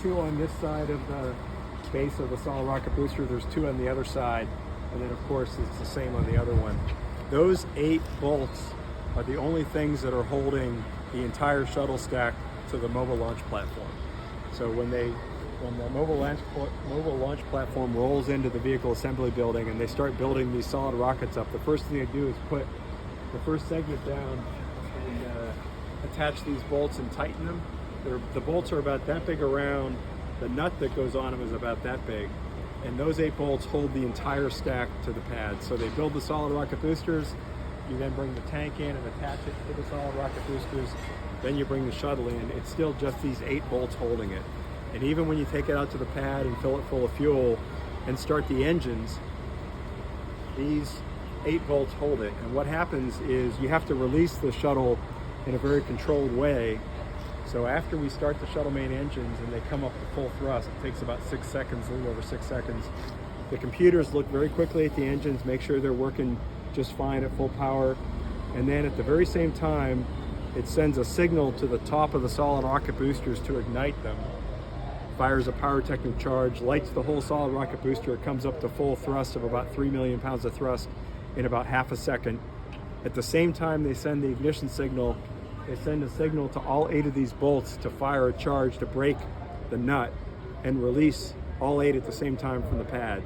2 on this side of the base of the solid rocket booster. There's 2 on the other side, and then of course it's the same on the other one. Those 8 bolts are the only things that are holding the entire shuttle stack to the mobile launch platform. So when the mobile launch platform rolls into the vehicle assembly building and they start building these solid rockets up, the first thing they do is put the first segment down and attach these bolts and tighten them. The bolts are about that big around. The nut that goes on them is about that big. And those 8 bolts hold the entire stack to the pad. So they build the solid rocket boosters, you then bring the tank in and attach it to the solid rocket boosters, then you bring the shuttle in. It's still just these 8 bolts holding it. And even when you take it out to the pad and fill it full of fuel and start the engines, these 8 bolts hold it. And what happens is you have to release the shuttle in a very controlled way. So after we start the shuttle main engines and they come up to full thrust, it takes about 6 seconds, a little over 6 seconds. The computers look very quickly at the engines, make sure they're working just fine at full power. And then at the very same time, it sends a signal to the top of the solid rocket boosters to ignite them. Fires a pyrotechnic charge, lights the whole solid rocket booster. It comes up to full thrust of about 3 million pounds of thrust in about half a second. At the same time they send the ignition signal, they send a signal to all 8 of these bolts to fire a charge to break the nut and release all 8 at the same time from the pad.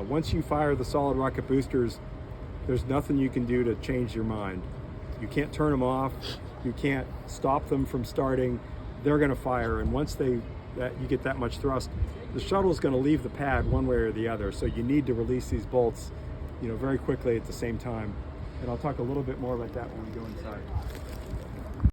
Once you fire the solid rocket boosters, there's nothing you can do to change your mind. You can't turn them off, you can't stop them from starting. They're going to fire, and once you get that much thrust, the shuttle is going to leave the pad one way or the other. So you need to release these bolts, very quickly at the same time. And I'll talk a little bit more about that when we go inside.